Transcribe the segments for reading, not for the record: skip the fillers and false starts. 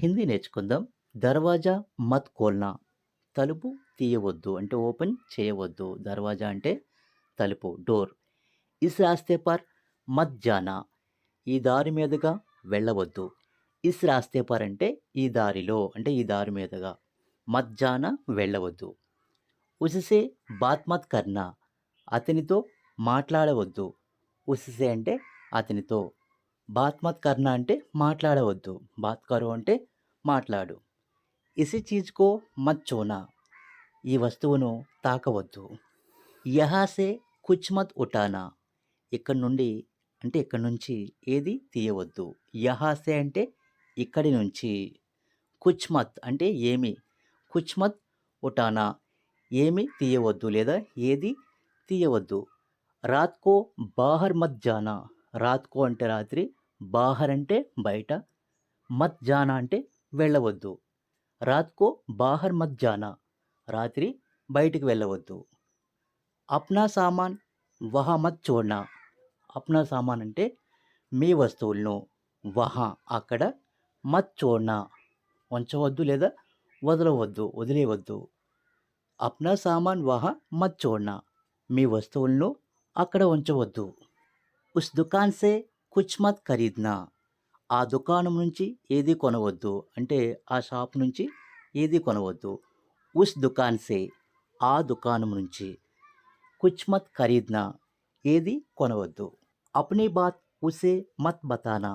హిందీ నేర్చుకుందాం. దర్వాజా మత్ ఖోల్నా, తలుపు తీయవద్దు అంటే ఓపెన్ చేయవద్దు. దర్వాజా అంటే తలుపు, డోర్. ఇస్ రాస్తే పర్ మత్ జానా, ఈ దారి మీదుగా వెళ్ళవద్దు. ఇస్ రాస్తే పర్ అంటే ఈ దారిలో అంటే ఈ దారి మీదుగా. మత్ జానా వెళ్ళవద్దు. ఉస్సే బాత్ మత్ కర్నా, అతనితో మాట్లాడవద్దు. ఉస్సే అంటే అతనితో, బాత్ మత్ కర్నా అంటే మాట్లాడవద్దు. బాత్ కరో అంటే మాట్లాడు. ఇసి చీజ్‌కో మత్ ఛూనా, ఈ వస్తువును తాకవద్దు. యహా సే కుచ్ మత్ ఉఠానా, ఇక్కడి నుండి అంటే ఇక్కడి నుంచి ఏది తీయవద్దు. యహా సే అంటే ఇక్కడి నుంచి. కుచ్ మత్ అంటే ఏమి. కుచ్ మత్ ఉఠానా, ఏమి తీయవద్దు లేదా ఏది తీయవద్దు. రాత్ కో బాహర్ మత్ జానా, రాత్ కో అంటే రాత్రి, బాహర్ అంటే బయట, మత్ జానా అంటే వెళ్ళవద్దు. రాత్ కో బాహర్ మత్ జానా, రాత్రి బయటికి వెళ్ళవద్దు. అప్నా సామాన్ వహా మత్ చోడ్నా, అప్నా సామాన్ అంటే మీ వస్తువులను, వహా అక్కడ, మత్ చోడ్నా ఉంచవద్దు లేదా వదిలేయవద్దు. అప్నా సామాన్ వహా మత్ చోడ్నా, మీ వస్తువులను అక్కడ ఉంచవద్దు. ఉస్ దుకాన్ సే కుచ్ మత్ ఖరీద్నా, ఆ దుకాణం నుంచి ఏది కొనవద్దు అంటే ఆ షాప్ నుంచి ఏది కొనవద్దు. ఉస్ దుకాన్ సే ఆ దుకాణం నుంచి, కుచ్ మత్ ఖరీద్నా ఏది కొనవద్దు. అప్నీ బాత్ ఉసే మత్ బతానా,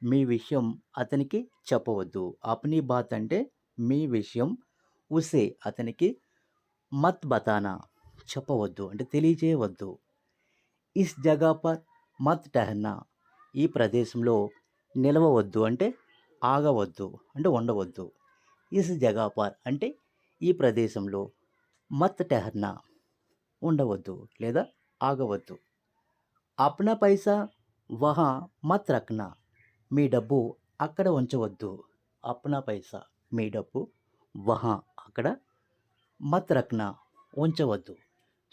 మీ విషయం అతనికి చెప్పవద్దు. అప్నీ బాత్ అంటే మీ విషయం, ఉసే అతనికి, మత్ బతానా చెప్పవద్దు అంటే తెలియజేయవద్దు. ఇస్ జగహ పర్ మత్ టహర్నా, ఈ ప్రదేశంలో నిలవవద్దు అంటే ఆగవద్దు అంటే ఉండవద్దు. ఇస్ జగహ పర్ అంటే ఈ ప్రదేశంలో, మత్ టహర్నా ఉండవద్దు లేదా ఆగవద్దు. అప్నా పైసా వహా మత్ రఖ్నా, మీ డబ్బు అక్కడ ఉంచవద్దు. అప్నా పైసా మీ డబ్బు, వహా అక్కడ, మత్ రఖ్నా ఉంచవద్దు.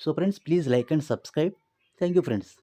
So friends, please like and subscribe. Thank you friends.